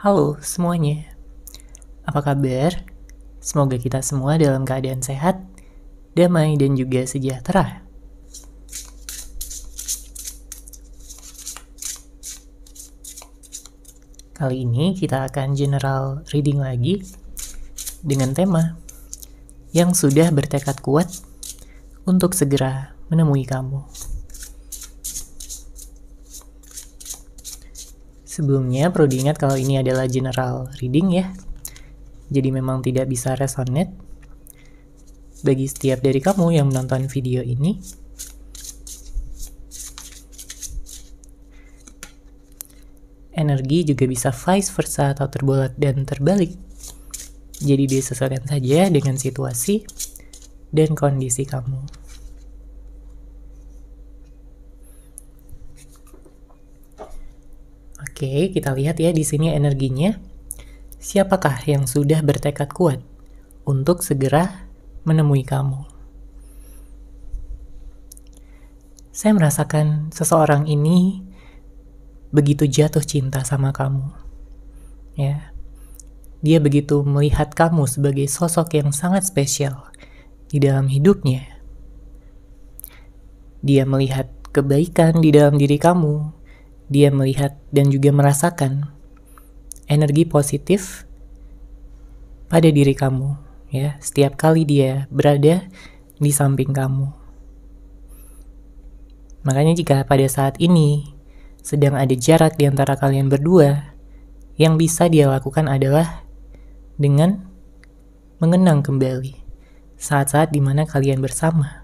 Halo semuanya, apa kabar? Semoga kita semua dalam keadaan sehat, damai, dan juga sejahtera. Kali ini kita akan general reading lagi dengan tema yang sudah bertekad kuat untuk segera menemui kamu. Sebelumnya perlu diingat kalau ini adalah general reading ya, jadi memang tidak bisa resonate bagi setiap dari kamu yang menonton video ini. Energi juga bisa vice versa atau terbolak dan terbalik, jadi disesuaikan saja dengan situasi dan kondisi kamu. Oke, kita lihat ya di sini energinya. Siapakah yang sudah bertekad kuat untuk segera menemui kamu? Saya merasakan seseorang ini begitu jatuh cinta sama kamu. Ya. Dia begitu melihat kamu sebagai sosok yang sangat spesial di dalam hidupnya. Dia melihat kebaikan di dalam diri kamu. Dia melihat dan juga merasakan energi positif pada diri kamu, ya, setiap kali dia berada di samping kamu. Makanya jika pada saat ini sedang ada jarak di antara kalian berdua, yang bisa dia lakukan adalah dengan mengenang kembali saat-saat dimana kalian bersama.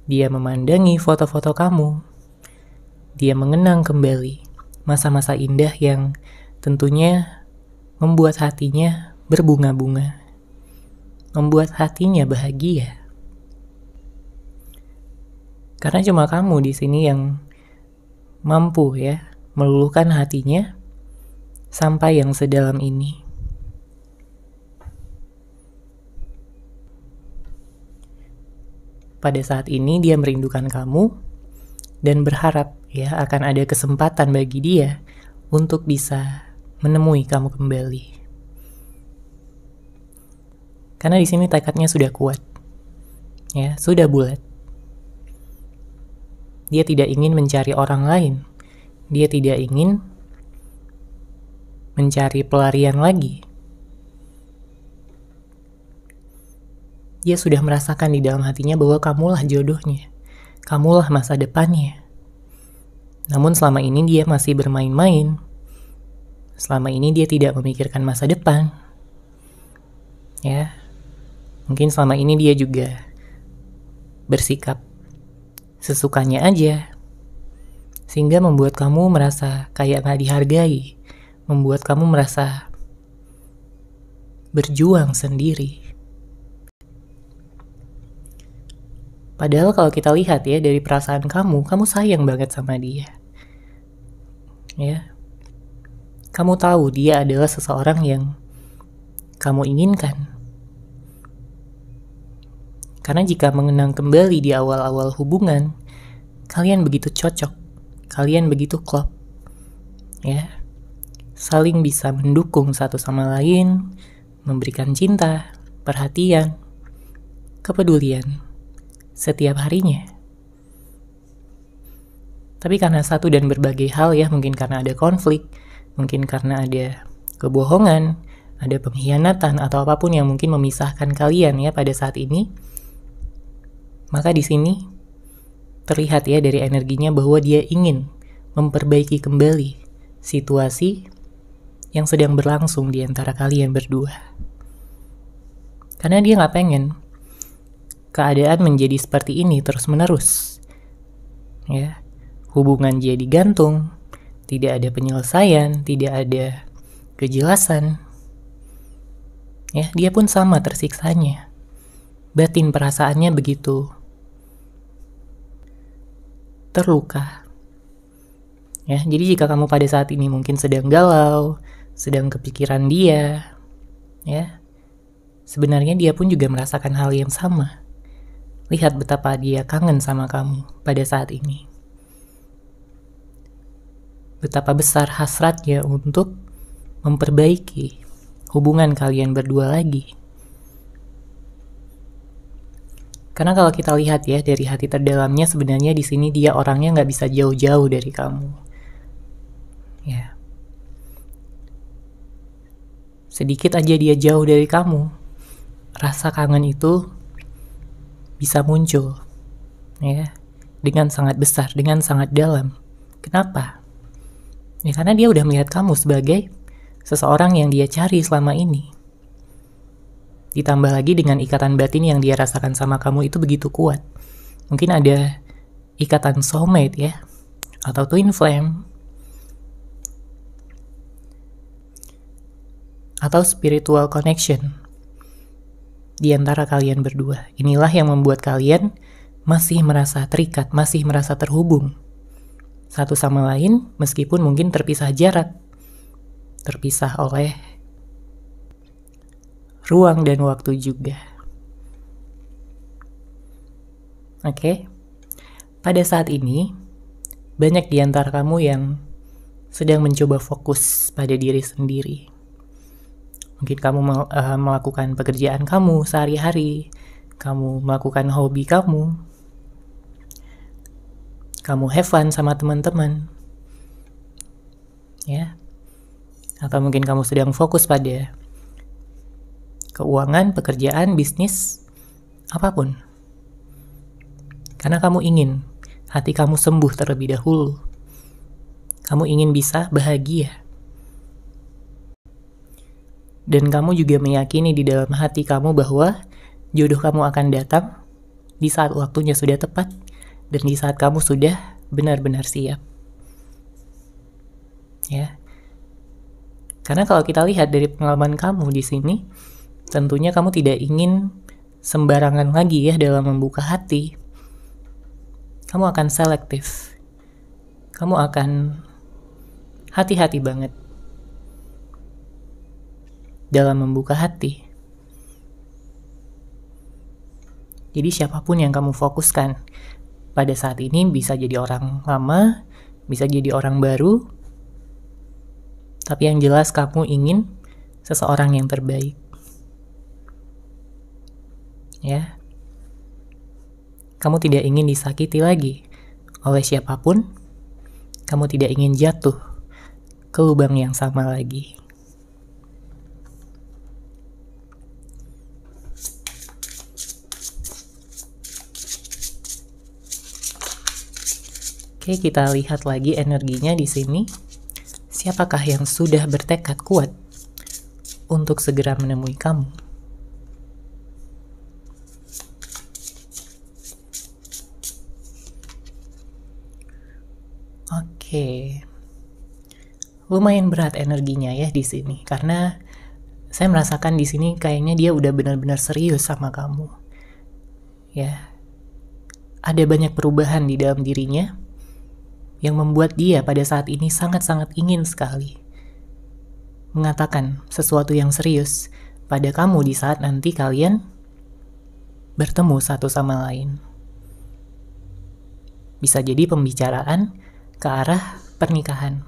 Dia memandangi foto-foto kamu. Dia mengenang kembali masa-masa indah yang tentunya membuat hatinya berbunga-bunga, membuat hatinya bahagia. Karena cuma kamu di sini yang mampu ya meluluhkan hatinya sampai yang sedalam ini. Pada saat ini dia merindukan kamu dan berharap ya akan ada kesempatan bagi dia untuk bisa menemui kamu kembali. Karena di sini tekadnya sudah kuat. Ya, sudah bulat. Dia tidak ingin mencari orang lain. Dia tidak ingin mencari pelarian lagi. Dia sudah merasakan di dalam hatinya bahwa kamulah jodohnya. Kamulah masa depannya. Namun selama ini dia masih bermain-main. Selama ini dia tidak memikirkan masa depan. Ya. Mungkin selama ini dia juga bersikap sesukanya aja. Sehingga membuat kamu merasa kayak gak dihargai. Membuat kamu merasa berjuang sendiri. Padahal kalau kita lihat ya dari perasaan kamu sayang banget sama dia. Ya. Kamu tahu dia adalah seseorang yang kamu inginkan. Karena jika mengenang kembali di awal-awal hubungan, kalian begitu cocok, kalian begitu klop. Ya. Saling bisa mendukung satu sama lain, memberikan cinta, perhatian, kepedulian setiap harinya. Tapi karena satu dan berbagai hal ya, mungkin karena ada konflik, mungkin karena ada kebohongan, ada pengkhianatan atau apapun yang mungkin memisahkan kalian ya pada saat ini, maka di sini terlihat ya dari energinya bahwa dia ingin memperbaiki kembali situasi yang sedang berlangsung di antara kalian berdua. Karena dia nggak pengen keadaan menjadi seperti ini terus-menerus. Ya, hubungan jadi gantung, tidak ada penyelesaian, tidak ada kejelasan. Ya, dia pun sama tersiksanya. Batin perasaannya begitu terluka. Ya, jadi jika kamu pada saat ini mungkin sedang galau, sedang kepikiran dia, ya, sebenarnya dia pun juga merasakan hal yang sama. Lihat betapa dia kangen sama kamu pada saat ini. Betapa besar hasratnya untuk memperbaiki hubungan kalian berdua lagi. Karena kalau kita lihat ya dari hati terdalamnya, sebenarnya di sini dia orangnya nggak bisa jauh-jauh dari kamu. Ya. Sedikit aja dia jauh dari kamu, rasa kangen itu bisa muncul, ya, dengan sangat besar, dengan sangat dalam. Kenapa? Ya karena dia udah melihat kamu sebagai seseorang yang dia cari selama ini. Ditambah lagi dengan ikatan batin yang dia rasakan sama kamu itu begitu kuat. Mungkin ada ikatan soulmate ya, atau twin flame, atau spiritual connection di antara kalian berdua. Inilah yang membuat kalian masih merasa terikat, masih merasa terhubung satu sama lain, meskipun mungkin terpisah jarak, terpisah oleh ruang dan waktu juga. Oke? Pada saat ini, banyak di antara kamu yang sedang mencoba fokus pada diri sendiri. Mungkin kamu melakukan pekerjaan kamu sehari-hari, kamu melakukan hobi kamu have fun sama teman-teman, ya. Atau mungkin kamu sedang fokus pada keuangan, pekerjaan, bisnis, apapun. Karena kamu ingin hati kamu sembuh terlebih dahulu. Kamu ingin bisa bahagia. Dan kamu juga meyakini di dalam hati kamu bahwa jodoh kamu akan datang di saat waktunya sudah tepat dan di saat kamu sudah benar-benar siap. Ya. Karena kalau kita lihat dari pengalaman kamu di sini, tentunya kamu tidak ingin sembarangan lagi ya dalam membuka hati. Kamu akan selektif. Kamu akan hati-hati banget dalam membuka hati. Jadi siapapun yang kamu fokuskan pada saat ini bisa jadi orang lama, bisa jadi orang baru, tapi yang jelas kamu ingin seseorang yang terbaik. Ya, kamu tidak ingin disakiti lagi oleh siapapun. Kamu tidak ingin jatuh ke lubang yang sama lagi. Oke, kita lihat lagi energinya di sini. Siapakah yang sudah bertekad kuat untuk segera menemui kamu? Oke, lumayan berat energinya ya di sini, karena saya merasakan di sini kayaknya dia udah benar-benar serius sama kamu. Ya, ada banyak perubahan di dalam dirinya yang membuat dia pada saat ini sangat-sangat ingin sekali mengatakan sesuatu yang serius pada kamu di saat nanti kalian bertemu satu sama lain. Bisa jadi pembicaraan ke arah pernikahan,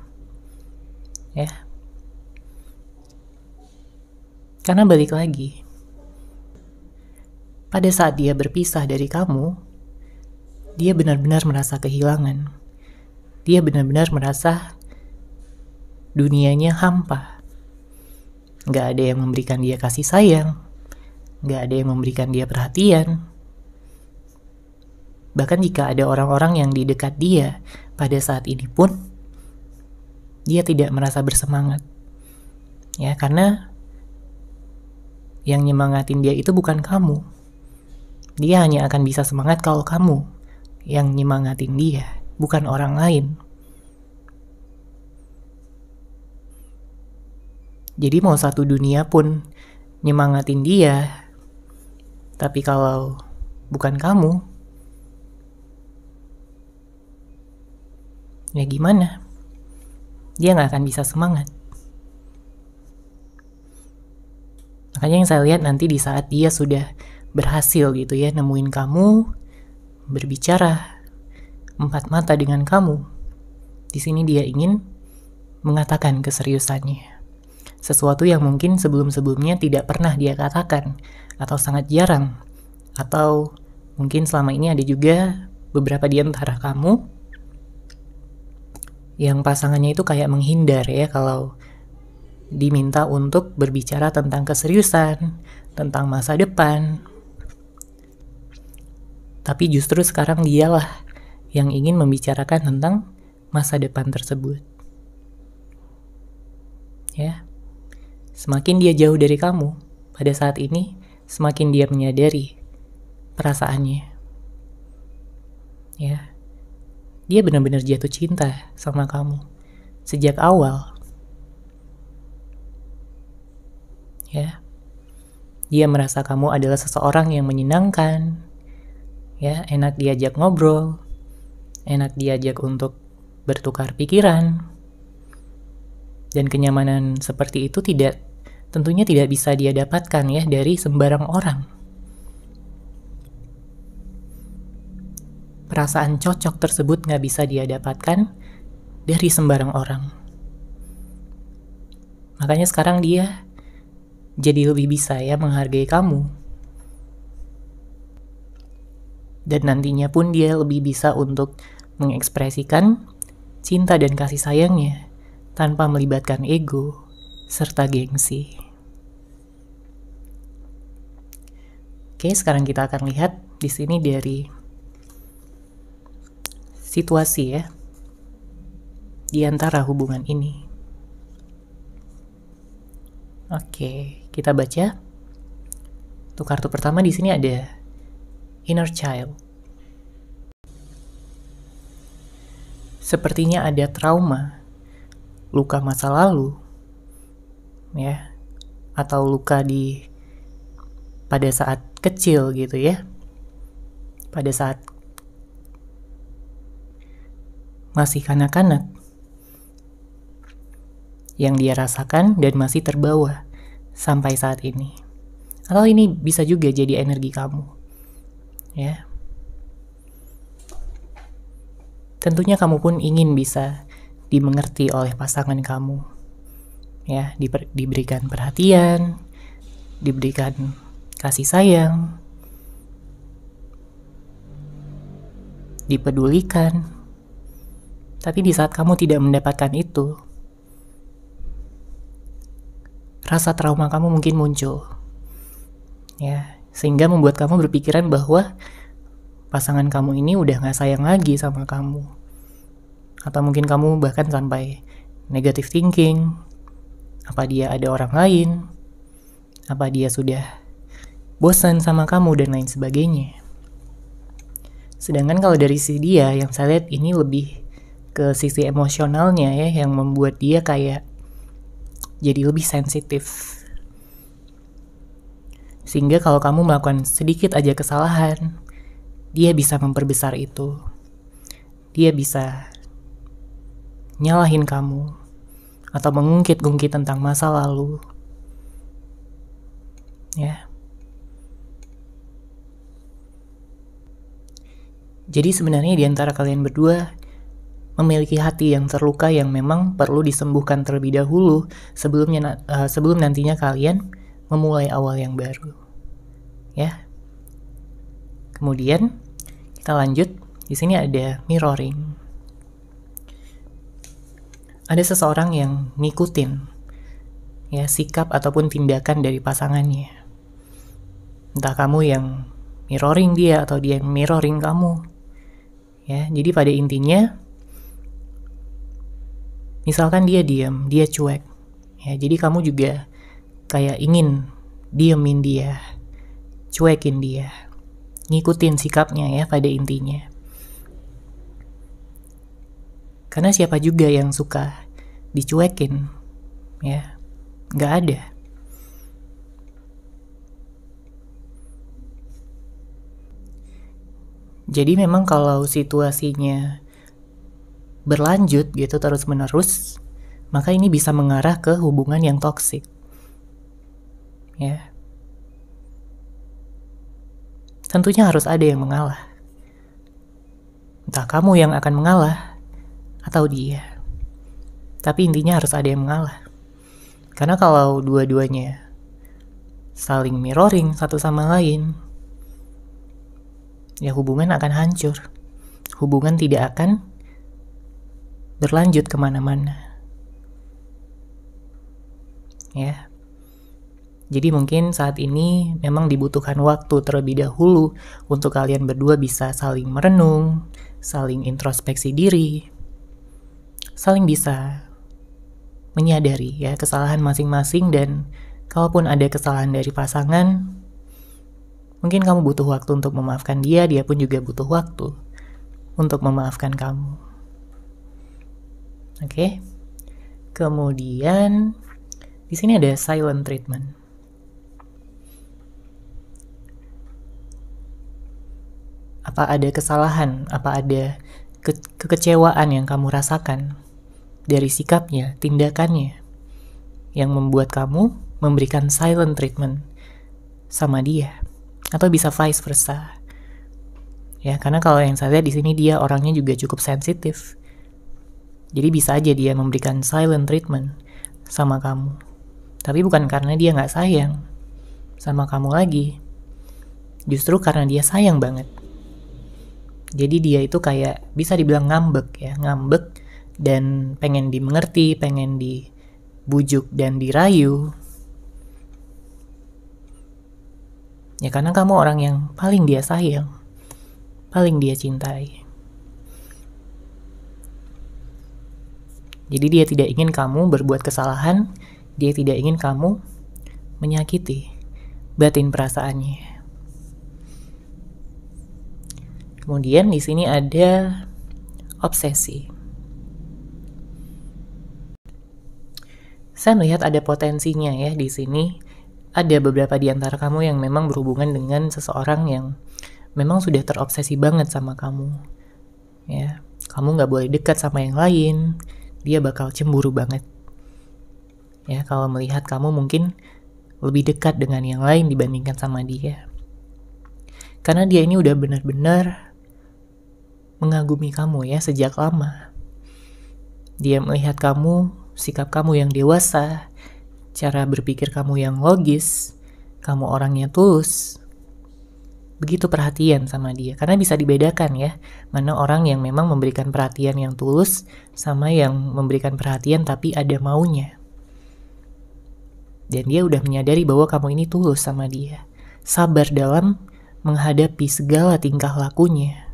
ya. Karena balik lagi, pada saat dia berpisah dari kamu, dia benar-benar merasa kehilangan. Dia benar-benar merasa dunianya hampa. Gak ada yang memberikan dia kasih sayang, gak ada yang memberikan dia perhatian. Bahkan jika ada orang-orang yang di dekat dia pada saat ini pun, dia tidak merasa bersemangat. Ya, karena yang nyemangatin dia itu bukan kamu. Dia hanya akan bisa semangat kalau kamu yang nyemangatin dia, bukan orang lain. Jadi mau satu dunia pun nyemangatin dia, tapi kalau bukan kamu, ya gimana? Dia gak akan bisa semangat. Makanya yang saya lihat nanti di saat dia sudah berhasil gitu ya, nemuin kamu, berbicara empat mata dengan kamu, di sini dia ingin mengatakan keseriusannya. Sesuatu yang mungkin sebelum-sebelumnya tidak pernah dia katakan, atau sangat jarang. Atau mungkin selama ini ada juga beberapa di antara kamu yang pasangannya itu kayak menghindar ya kalau diminta untuk berbicara tentang keseriusan, tentang masa depan. Tapi justru sekarang dialah yang ingin membicarakan tentang masa depan tersebut. Ya. Semakin dia jauh dari kamu, pada saat ini, semakin dia menyadari perasaannya. Ya. Dia benar-benar jatuh cinta sama kamu sejak awal. Ya. Dia merasa kamu adalah seseorang yang menyenangkan. Ya, enak diajak ngobrol, enak diajak untuk bertukar pikiran. Dan kenyamanan seperti itu tentunya tidak bisa dia dapatkan ya dari sembarang orang. Perasaan cocok tersebut gak bisa dia dapatkan dari sembarang orang. Makanya sekarang dia jadi lebih bisa ya menghargai kamu. Dan nantinya pun dia lebih bisa untuk mengekspresikan cinta dan kasih sayangnya tanpa melibatkan ego serta gengsi. Oke, sekarang kita akan lihat di sini dari situasi ya di antara hubungan ini. Oke, kita baca. Untuk kartu pertama di sini ada Inner Child. Sepertinya ada trauma, luka masa lalu, ya, atau luka pada saat kecil gitu ya, pada saat masih kanak-kanak, yang dia rasakan dan masih terbawa sampai saat ini. Atau ini bisa juga jadi energi kamu, ya. Tentunya kamu pun ingin bisa dimengerti oleh pasangan kamu, ya, diberikan perhatian, diberikan kasih sayang, dipedulikan. Tapi di saat kamu tidak mendapatkan itu, rasa trauma kamu mungkin muncul, ya, sehingga membuat kamu berpikiran bahwa pasangan kamu ini udah gak sayang lagi sama kamu. Atau mungkin kamu bahkan sampai negative thinking, apa dia ada orang lain, apa dia sudah bosan sama kamu, dan lain sebagainya. Sedangkan kalau dari sisi dia, yang saya lihat ini lebih ke sisi emosionalnya ya, yang membuat dia kayak jadi lebih sensitif. Sehingga kalau kamu melakukan sedikit aja kesalahan, dia bisa memperbesar itu. Dia bisa nyalahin kamu atau mengungkit-ungkit tentang masa lalu. Ya. Jadi sebenarnya di antara kalian berdua memiliki hati yang terluka yang memang perlu disembuhkan terlebih dahulu sebelum nantinya kalian memulai awal yang baru. Ya. Kemudian kita lanjut. Di sini ada mirroring. Ada seseorang yang ngikutin ya sikap ataupun tindakan dari pasangannya. Entah kamu yang mirroring dia atau dia yang mirroring kamu. Ya, jadi pada intinya misalkan dia diam, dia cuek. Ya, jadi kamu juga kayak ingin diemin dia, cuekin dia, ngikutin sikapnya ya pada intinya. Karena siapa juga yang suka dicuekin, ya, nggak ada. Jadi memang kalau situasinya berlanjut gitu terus menerus, maka ini bisa mengarah ke hubungan yang toksik, ya. Tentunya harus ada yang mengalah. Entah kamu yang akan mengalah atau dia. Tapi intinya harus ada yang mengalah. Karena kalau dua-duanya saling mirroring satu sama lain, ya hubungan akan hancur. Hubungan tidak akan berlanjut kemana-mana. Ya. Jadi mungkin saat ini memang dibutuhkan waktu terlebih dahulu untuk kalian berdua bisa saling merenung, saling introspeksi diri, saling bisa menyadari ya kesalahan masing-masing, dan kalaupun ada kesalahan dari pasangan, mungkin kamu butuh waktu untuk memaafkan dia, dia pun juga butuh waktu untuk memaafkan kamu. Oke. Kemudian di sini ada silent treatment. Apa ada kesalahan, apa ada kekecewaan yang kamu rasakan dari sikapnya, tindakannya, yang membuat kamu memberikan silent treatment sama dia, atau bisa vice versa. Ya, karena kalau yang saya lihat di sini dia orangnya juga cukup sensitif. Jadi bisa aja dia memberikan silent treatment sama kamu. Tapi bukan karena dia nggak sayang sama kamu lagi. Justru karena dia sayang banget. Jadi dia itu kayak bisa dibilang ngambek ya, ngambek dan pengen dimengerti, pengen dibujuk dan dirayu. Ya karena kamu orang yang paling dia sayang, paling dia cintai. Jadi dia tidak ingin kamu berbuat kesalahan, dia tidak ingin kamu menyakiti batin perasaannya. Kemudian di sini ada obsesi. Saya melihat ada potensinya ya di sini. Ada beberapa di antara kamu yang memang berhubungan dengan seseorang yang memang sudah terobsesi banget sama kamu. Ya, kamu nggak boleh dekat sama yang lain, dia bakal cemburu banget. Ya, kalau melihat kamu mungkin lebih dekat dengan yang lain dibandingkan sama dia. Karena dia ini udah benar-benar mengagumi kamu ya sejak lama. Dia melihat kamu, sikap kamu yang dewasa, cara berpikir kamu yang logis, kamu orangnya tulus. Begitu perhatian sama dia. Karena bisa dibedakan ya, mana orang yang memang memberikan perhatian yang tulus sama yang memberikan perhatian tapi ada maunya. Dan dia udah menyadari bahwa kamu ini tulus sama dia. Sabar dalam menghadapi segala tingkah lakunya.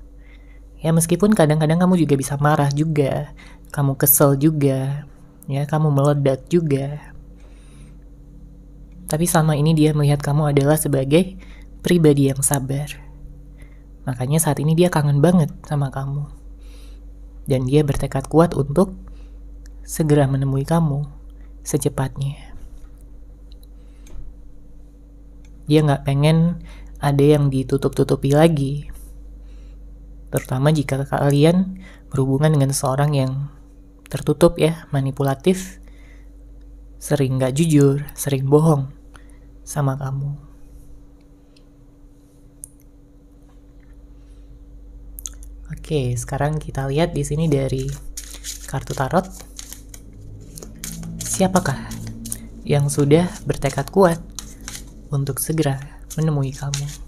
Ya meskipun kadang-kadang kamu juga bisa marah juga, kamu kesel juga, ya kamu meledak juga. Tapi selama ini dia melihat kamu adalah sebagai pribadi yang sabar. Makanya saat ini dia kangen banget sama kamu. Dan dia bertekad kuat untuk segera menemui kamu secepatnya. Dia gak pengen ada yang ditutup-tutupi lagi. Terutama jika kalian berhubungan dengan seorang yang tertutup ya, manipulatif, sering gak jujur, sering bohong sama kamu. Oke, sekarang kita lihat di sini dari kartu tarot. Siapakah yang sudah bertekad kuat untuk segera menemui kamu?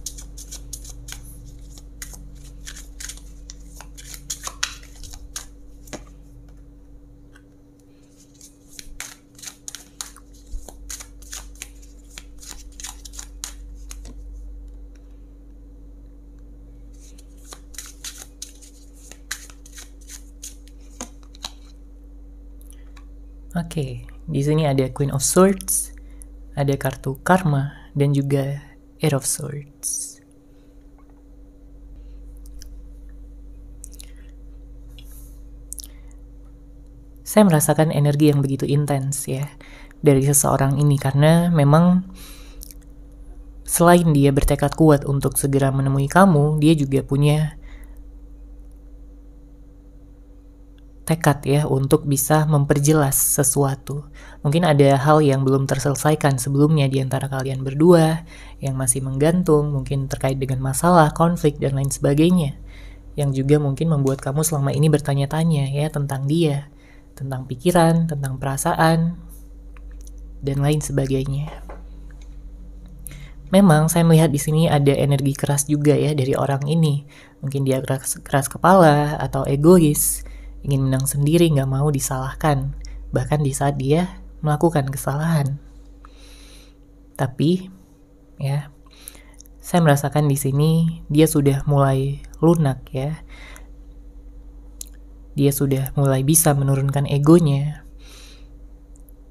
Oke, di sini ada Queen of Swords, ada kartu Karma, dan juga Eight of Swords. Saya merasakan energi yang begitu intens ya dari seseorang ini, karena memang selain dia bertekad kuat untuk segera menemui kamu, dia juga punya tekad ya untuk bisa memperjelas sesuatu. Mungkin ada hal yang belum terselesaikan sebelumnya di antara kalian berdua, yang masih menggantung, mungkin terkait dengan masalah, konflik, dan lain sebagainya. Yang juga mungkin membuat kamu selama ini bertanya-tanya ya tentang dia, tentang pikiran, tentang perasaan. dan lain sebagainya. Memang saya melihat di sini ada energi keras juga ya dari orang ini. Mungkin dia keras kepala atau egois, ingin menang sendiri, nggak mau disalahkan, bahkan di saat dia melakukan kesalahan. Tapi ya, saya merasakan di sini dia sudah mulai lunak ya. Dia sudah mulai bisa menurunkan egonya.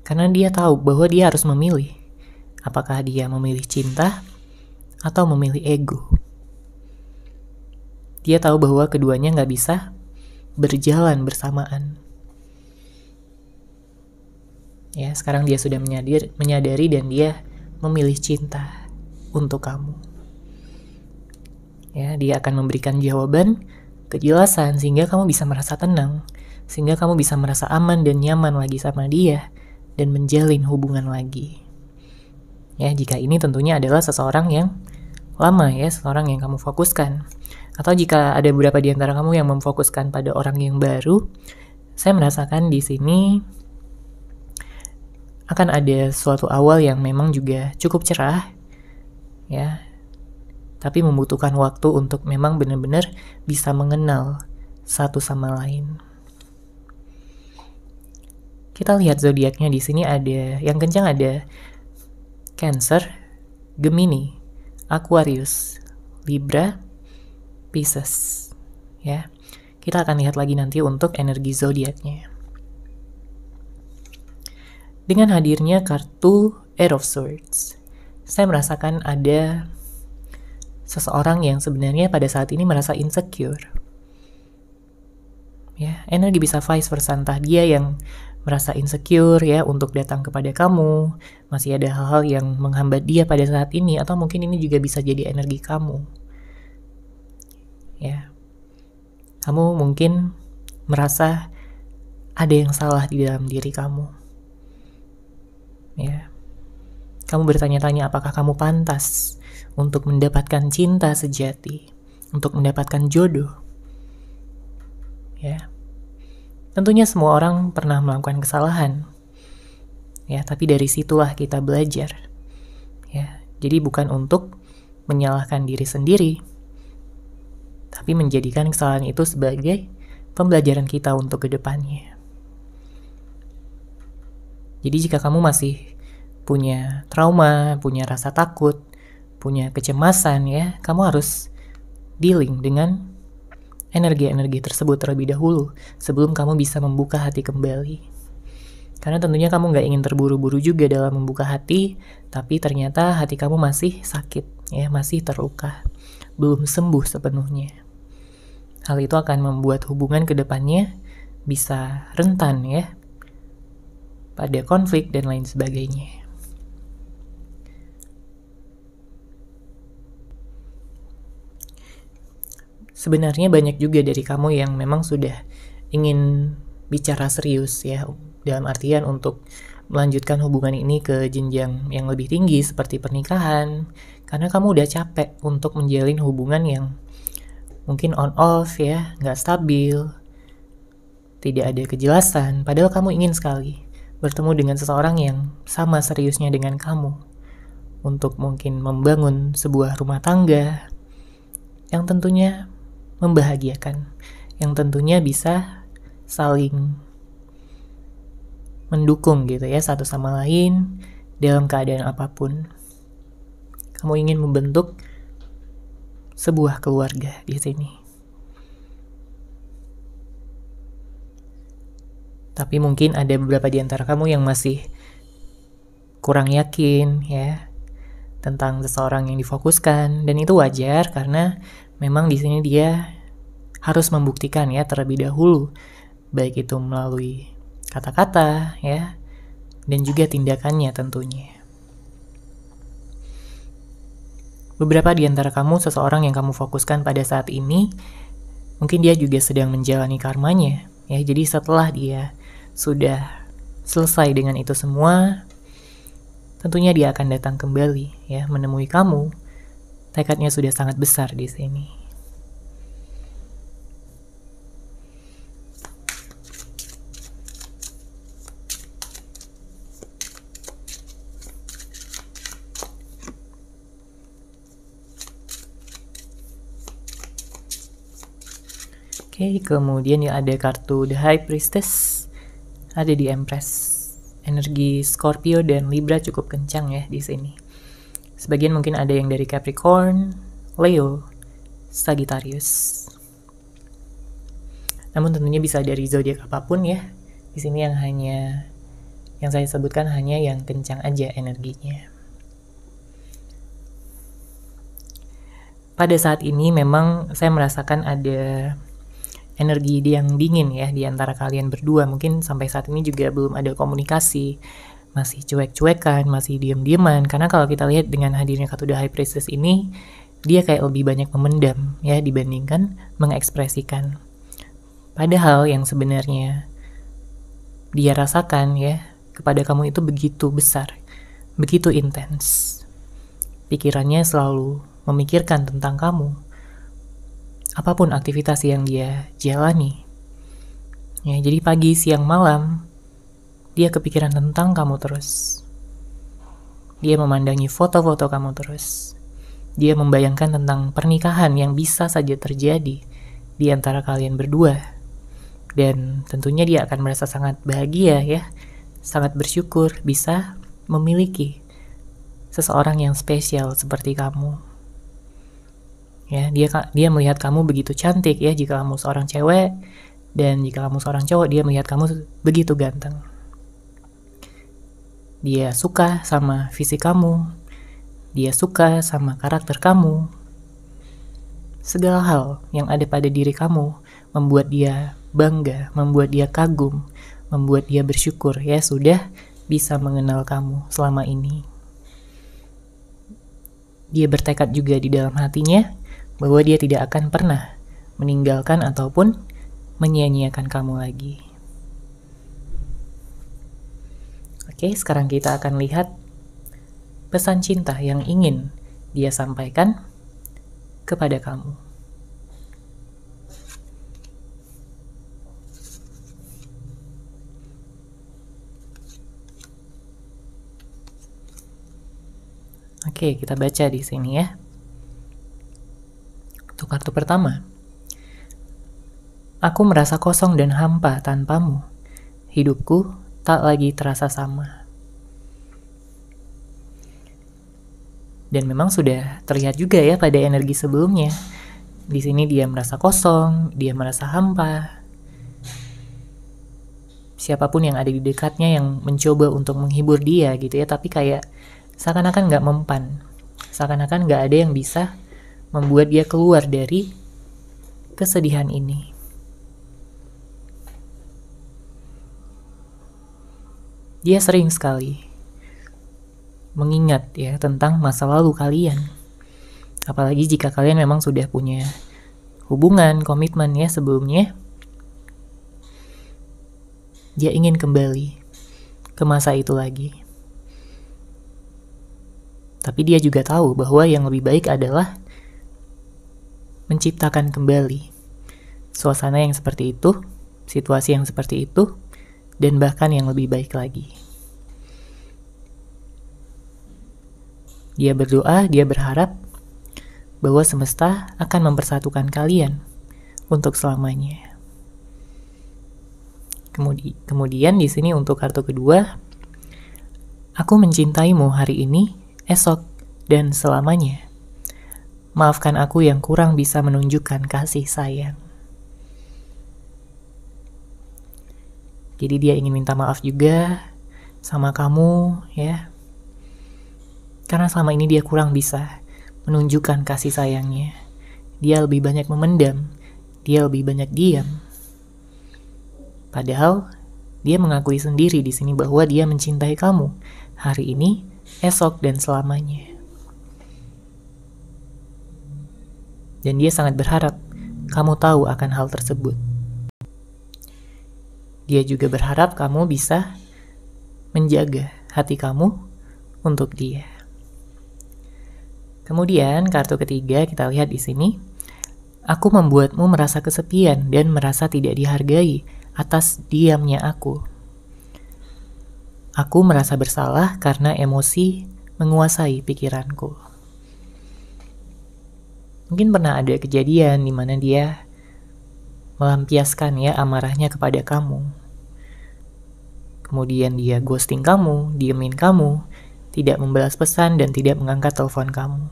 Karena dia tahu bahwa dia harus memilih. Apakah dia memilih cinta atau memilih ego? Dia tahu bahwa keduanya nggak bisa berjalan bersamaan. Ya, sekarang dia sudah menyadari dan dia memilih cinta untuk kamu. Ya, dia akan memberikan jawaban, kejelasan sehingga kamu bisa merasa tenang, sehingga kamu bisa merasa aman dan nyaman lagi sama dia dan menjalin hubungan lagi. Ya, jika ini tentunya adalah seseorang yang lama ya, seseorang yang kamu fokuskan. Atau jika ada beberapa di antara kamu yang memfokuskan pada orang yang baru, saya merasakan di sini akan ada suatu awal yang memang juga cukup cerah ya. Tapi membutuhkan waktu untuk memang benar-benar bisa mengenal satu sama lain. Kita lihat zodiaknya di sini ada yang kencang, ada Cancer, Gemini, Aquarius, Libra, Pisces. Ya. Kita akan lihat lagi nanti untuk energi zodiaknya. Dengan hadirnya kartu Ace of Swords, saya merasakan ada seseorang yang sebenarnya pada saat ini merasa insecure. Ya, energi bisa vice versa, entah dia yang merasa insecure ya untuk datang kepada kamu, masih ada hal-hal yang menghambat dia pada saat ini, atau mungkin ini juga bisa jadi energi kamu. Ya. Kamu mungkin merasa ada yang salah di dalam diri kamu. Ya. Kamu bertanya-tanya apakah kamu pantas untuk mendapatkan cinta sejati, untuk mendapatkan jodoh. Ya. Tentunya semua orang pernah melakukan kesalahan. Ya, tapi dari situlah kita belajar. Ya, jadi bukan untuk menyalahkan diri sendiri, tapi menjadikan kesalahan itu sebagai pembelajaran kita untuk kedepannya. Jadi jika kamu masih punya trauma, punya rasa takut, punya kecemasan ya, kamu harus dealing dengan energi-energi tersebut terlebih dahulu sebelum kamu bisa membuka hati kembali. Karena tentunya kamu gak ingin terburu-buru juga dalam membuka hati, tapi ternyata hati kamu masih sakit, ya, masih terluka, belum sembuh sepenuhnya. Hal itu akan membuat hubungan ke depannya bisa rentan ya, pada konflik dan lain sebagainya. Sebenarnya banyak juga dari kamu yang memang sudah ingin bicara serius ya, dalam artian untuk melanjutkan hubungan ini ke jenjang yang lebih tinggi seperti pernikahan, karena kamu udah capek untuk menjalin hubungan yang mungkin on off ya, nggak stabil, tidak ada kejelasan, padahal kamu ingin sekali bertemu dengan seseorang yang sama seriusnya dengan kamu untuk mungkin membangun sebuah rumah tangga yang tentunya membahagiakan, yang tentunya bisa saling mendukung gitu ya satu sama lain dalam keadaan apapun. Kamu ingin membentuk sebuah keluarga di sini. Tapi mungkin ada beberapa di antara kamu yang masih kurang yakin ya tentang seseorang yang difokuskan, dan itu wajar karena memang di sini dia harus membuktikan ya terlebih dahulu, baik itu melalui kata-kata ya dan juga tindakannya tentunya. Beberapa di antara kamu, seseorang yang kamu fokuskan pada saat ini, mungkin dia juga sedang menjalani karmanya ya. Jadi setelah dia sudah selesai dengan itu semua, tentunya dia akan datang kembali ya menemui kamu. Tekadnya sudah sangat besar di sini. Oke, kemudian ya ada kartu The High Priestess, ada di Empress. Energi Scorpio dan Libra cukup kencang ya di sini. Sebagian mungkin ada yang dari Capricorn, Leo, Sagittarius. Namun tentunya bisa dari zodiak apapun ya. Di sini yang saya sebutkan hanya yang kencang aja energinya. Pada saat ini memang saya merasakan ada energi yang dingin ya di antara kalian berdua. Mungkin sampai saat ini juga belum ada komunikasi, masih cuek-cuekan, masih diem-dieman. Karena kalau kita lihat dengan hadirnya kartu The High Priestess ini, dia kayak lebih banyak memendam ya dibandingkan mengekspresikan. Padahal yang sebenarnya dia rasakan ya kepada kamu itu begitu besar, begitu intens. Pikirannya selalu memikirkan tentang kamu. Apapun aktivitas yang dia jalani. Ya, jadi pagi, siang, malam, dia kepikiran tentang kamu terus. Dia memandangi foto-foto kamu terus. Dia membayangkan tentang pernikahan yang bisa saja terjadi di antara kalian berdua. Dan tentunya dia akan merasa sangat bahagia ya, sangat bersyukur bisa memiliki seseorang yang spesial seperti kamu. Ya, dia melihat kamu begitu cantik ya jika kamu seorang cewek, dan jika kamu seorang cowok dia melihat kamu begitu ganteng. Dia suka sama fisik kamu, dia suka sama karakter kamu. Segala hal yang ada pada diri kamu membuat dia bangga, membuat dia kagum, membuat dia bersyukur ya sudah bisa mengenal kamu selama ini. Dia bertekad juga di dalam hatinya bahwa dia tidak akan pernah meninggalkan ataupun menyia-nyiakan kamu lagi. Oke, sekarang kita akan lihat pesan cinta yang ingin dia sampaikan kepada kamu. Oke, kita baca di sini ya. Untuk kartu pertama, aku merasa kosong dan hampa tanpamu. Hidupku tak lagi terasa sama. Dan memang sudah terlihat juga ya pada energi sebelumnya. Di sini dia merasa kosong, dia merasa hampa. Siapapun yang ada di dekatnya yang mencoba untuk menghibur dia gitu ya, tapi kayak seakan-akan gak mempan. Seakan-akan gak ada yang bisa membuat dia keluar dari kesedihan ini. Dia sering sekali mengingat ya tentang masa lalu kalian. Apalagi jika kalian memang sudah punya hubungan, komitmen ya sebelumnya. Dia ingin kembali ke masa itu lagi. Tapi dia juga tahu bahwa yang lebih baik adalah menciptakan kembali suasana yang seperti itu, situasi yang seperti itu, dan bahkan yang lebih baik lagi. Dia berdoa, dia berharap bahwa semesta akan mempersatukan kalian untuk selamanya. Kemudian di sini untuk kartu kedua, aku mencintaimu hari ini, esok, dan selamanya. Maafkan aku yang kurang bisa menunjukkan kasih sayang. Jadi dia ingin minta maaf juga sama kamu ya. Karena selama ini dia kurang bisa menunjukkan kasih sayangnya. Dia lebih banyak memendam, dia lebih banyak diam. Padahal dia mengakui sendiri di sini bahwa dia mencintai kamu hari ini, esok, dan selamanya. Dan dia sangat berharap kamu tahu akan hal tersebut. Dia juga berharap kamu bisa menjaga hati kamu untuk dia. Kemudian kartu ketiga kita lihat di sini. Aku membuatmu merasa kesepian dan merasa tidak dihargai atas diamnya aku. Aku merasa bersalah karena emosi menguasai pikiranku. Mungkin pernah ada kejadian di mana dia melampiaskan ya amarahnya kepada kamu. Kemudian dia ghosting kamu, diemin kamu, tidak membalas pesan dan tidak mengangkat telepon kamu.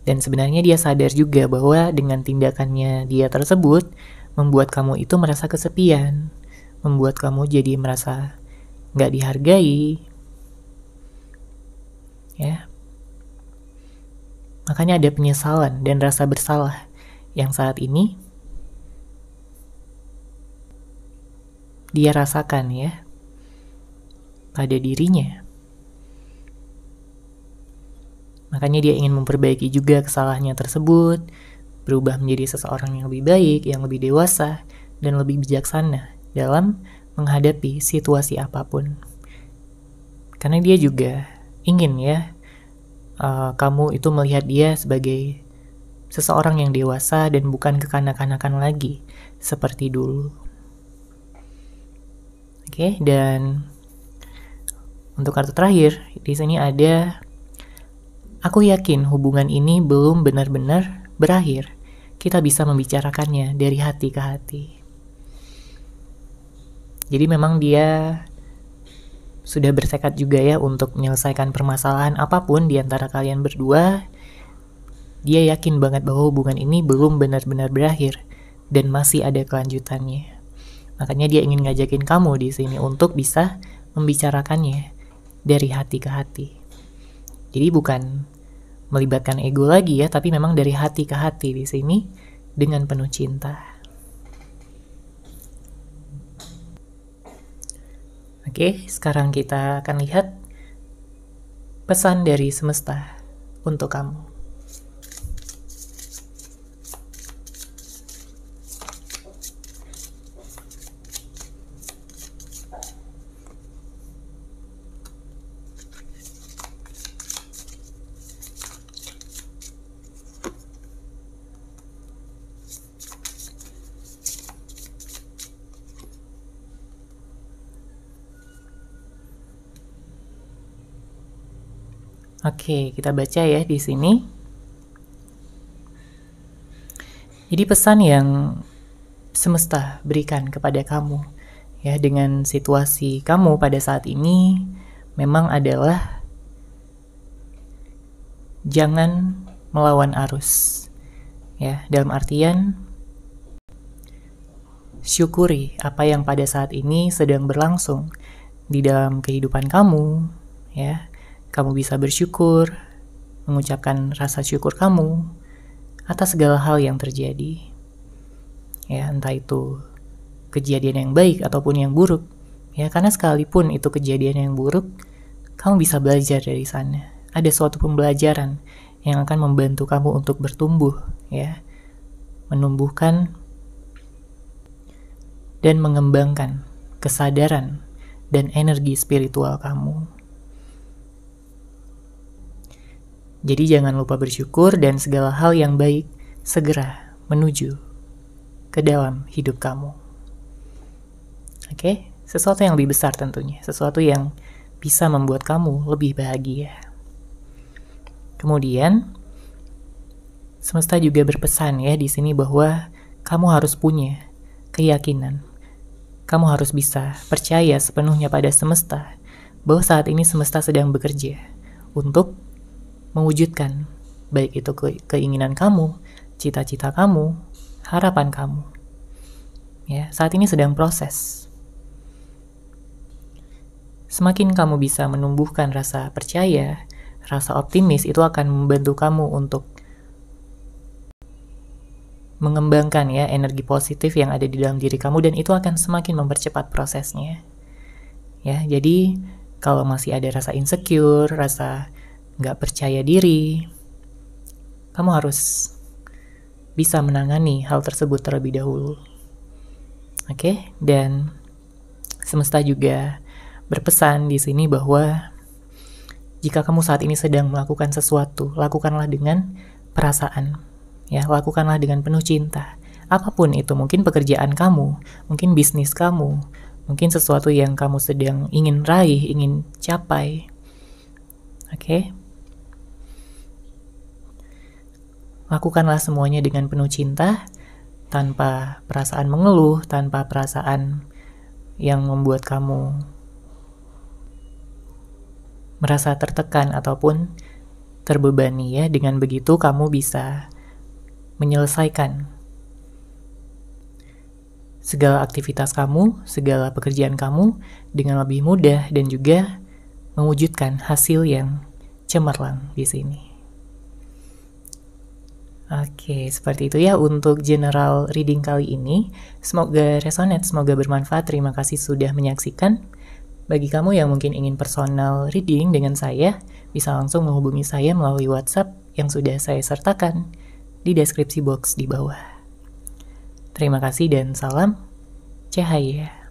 Dan sebenarnya dia sadar juga bahwa dengan tindakannya dia tersebut membuat kamu itu merasa kesepian, membuat kamu jadi merasa nggak dihargai, ya. Makanya ada penyesalan dan rasa bersalah yang saat ini dia rasakan ya pada dirinya. Makanya dia ingin memperbaiki juga kesalahannya tersebut, berubah menjadi seseorang yang lebih baik, yang lebih dewasa, dan lebih bijaksana dalam menghadapi situasi apapun. Karena dia juga ingin ya, kamu itu melihat dia sebagai seseorang yang dewasa dan bukan kekanak-kanakan lagi seperti dulu. Oke, dan untuk kartu terakhir di sini ada, aku yakin hubungan ini belum benar-benar berakhir. Kita bisa membicarakannya dari hati ke hati. Jadi memang dia sudah bertekad juga ya untuk menyelesaikan permasalahan apapun di antara kalian berdua. Dia yakin banget bahwa hubungan ini belum benar-benar berakhir dan masih ada kelanjutannya. Makanya dia ingin ngajakin kamu di sini untuk bisa membicarakannya dari hati ke hati. Jadi bukan melibatkan ego lagi ya, tapi memang dari hati ke hati di sini dengan penuh cinta. Oke, sekarang kita akan lihat pesan dari semesta untuk kamu. Oke, kita baca ya di sini. Jadi pesan yang semesta berikan kepada kamu ya dengan situasi kamu pada saat ini memang adalah jangan melawan arus. Ya, dalam artian syukuri apa yang pada saat ini sedang berlangsung di dalam kehidupan kamu, ya. Kamu bisa bersyukur, mengucapkan rasa syukur kamu atas segala hal yang terjadi. Ya, entah itu kejadian yang baik ataupun yang buruk. Ya, karena sekalipun itu kejadian yang buruk, kamu bisa belajar dari sana. Ada suatu pembelajaran yang akan membantu kamu untuk bertumbuh, ya. Menumbuhkan dan mengembangkan kesadaran dan energi spiritual kamu. Jadi jangan lupa bersyukur dan segala hal yang baik segera menuju ke dalam hidup kamu. Oke? Sesuatu yang lebih besar tentunya, sesuatu yang bisa membuat kamu lebih bahagia. Kemudian semesta juga berpesan ya di sini bahwa kamu harus punya keyakinan. Kamu harus bisa percaya sepenuhnya pada semesta bahwa saat ini semesta sedang bekerja untuk mewujudkan baik itu keinginan kamu, cita-cita kamu, harapan kamu. Ya, saat ini sedang proses. Semakin kamu bisa menumbuhkan rasa percaya, rasa optimis, itu akan membantu kamu untuk mengembangkan ya energi positif yang ada di dalam diri kamu dan itu akan semakin mempercepat prosesnya. Ya, jadi kalau masih ada rasa insecure, rasa nggak percaya diri, kamu harus bisa menangani hal tersebut terlebih dahulu. Oke, dan semesta juga berpesan di sini bahwa jika kamu saat ini sedang melakukan sesuatu, lakukanlah dengan perasaan, ya, lakukanlah dengan penuh cinta. Apapun itu, mungkin pekerjaan kamu, mungkin bisnis kamu, mungkin sesuatu yang kamu sedang ingin raih, ingin capai. Oke? Lakukanlah semuanya dengan penuh cinta, tanpa perasaan mengeluh, tanpa perasaan yang membuat kamu merasa tertekan ataupun terbebani ya. Dengan begitu kamu bisa menyelesaikan segala aktivitas kamu, segala pekerjaan kamu dengan lebih mudah dan juga mewujudkan hasil yang cemerlang di sini. Oke, seperti itu ya untuk general reading kali ini. Semoga resonate, semoga bermanfaat. Terima kasih sudah menyaksikan. Bagi kamu yang mungkin ingin personal reading dengan saya, bisa langsung menghubungi saya melalui WhatsApp yang sudah saya sertakan di deskripsi box di bawah. Terima kasih dan salam cahaya.